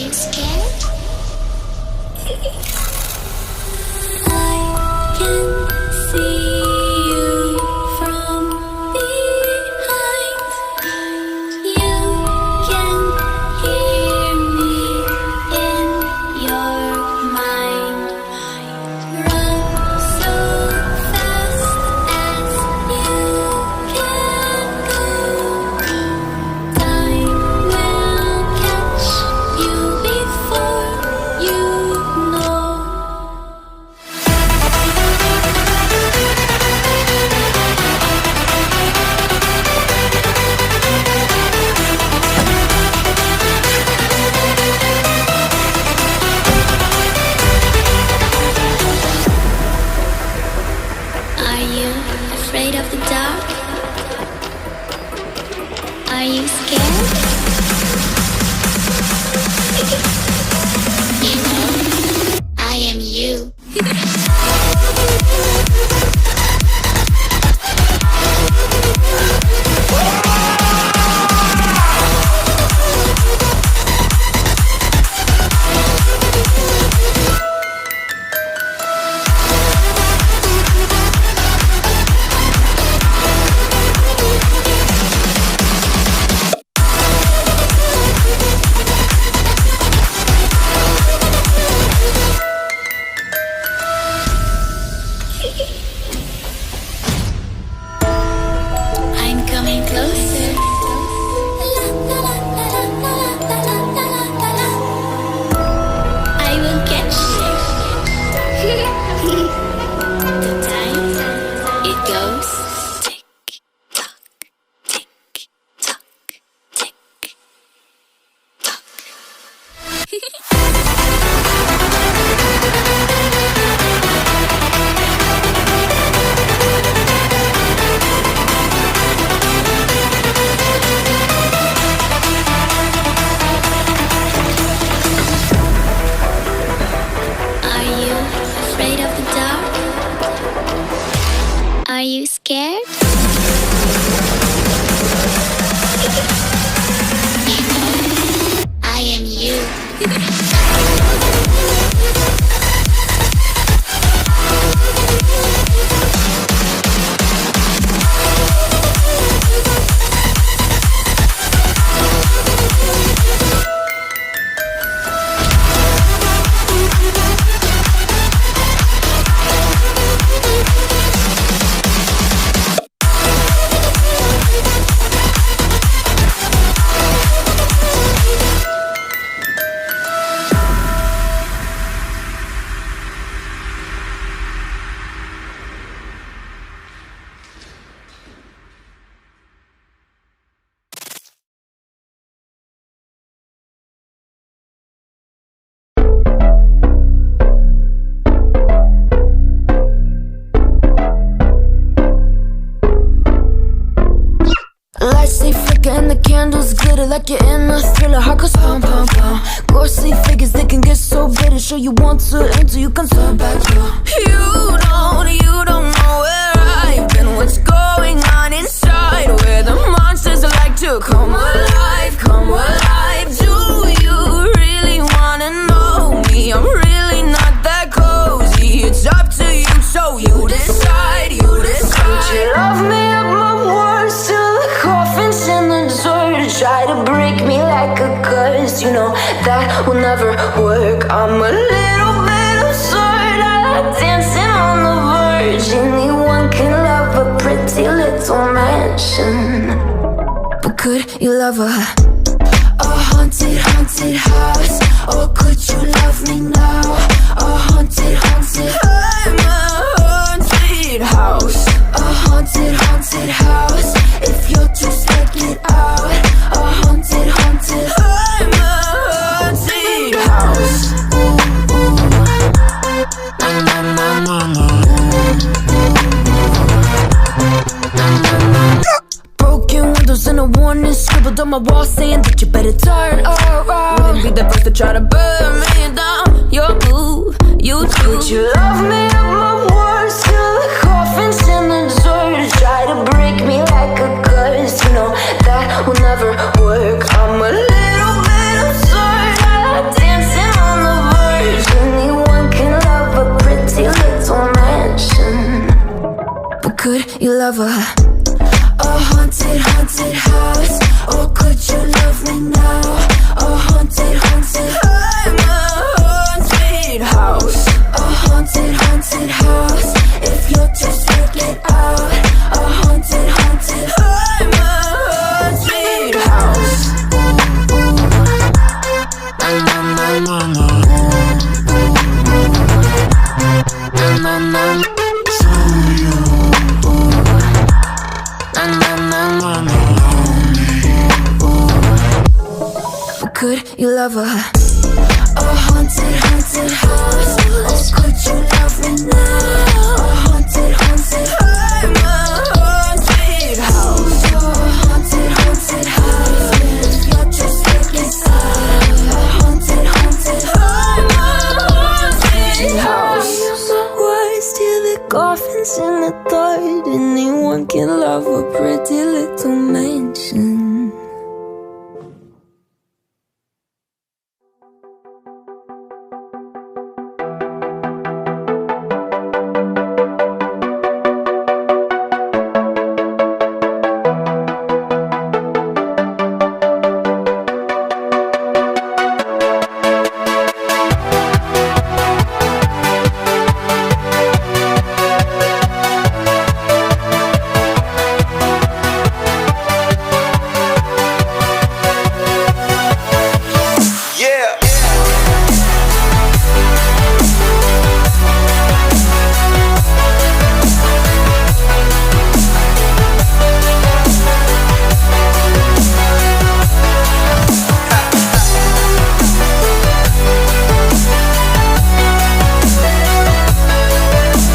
you scared? I can see you from behind. You can hear me in your mind. Run so fast as you can go. Time will catch you before you know. Are you afraid of the dark? Are you scared? You know, I am you. I'm coming closer. I will get you. The time it goes tick tock, tick tock, tick tock. Are you afraid of the dark? Are you scared? You know, I am you. Lights they flicker and the candles glitter like you're in a thriller. Heart goes pum pum pum. Ghostly figures they can get so bitter. Show you want to until you can turn back. You don't know where I've been. What's going on inside? Where the monsters like to come alive, come alive. Do you really wanna know me? I'm really not that cozy. It's up to you, so you decide, you decide. Would you love me at my worst till the coffin's in the dirt? Try to break me like a curse, you know that will never work. I'm a little bit absurd. I like dancing on the verge. Anyone can love a pretty little mansion, but could you love a haunted, haunted house? Or could you love me now? A haunted, haunted. I'm a haunted house. A haunted, haunted house. If you're too scared, get out. A haunted, haunted. I'm a haunted house. Broken windows and a warning scribbled on my wall saying that you better turn around. Wouldn't be the first to try to burn me down. Your move, you too. Would you love me at my worst till the coffin's in the dirt? Try to break me like a curse, you know that will never work. I'm a little bit absurd. I could you love a haunted, haunted house? Or could you love me now? A haunted, haunted, I'm a haunted house. A haunted, haunted house. If you're just working out. A haunted, haunted, I'm a haunted house. Na na na na na. Na na na na. Could you love a haunted, haunted house? Or could you love me now? A haunted, haunted, I'm a haunted house. A haunted, haunted house. If you're just looking sad. A haunted, haunted, I'm a haunted house. Words till the coffins in the third. Anyone can love a pretty little mansion.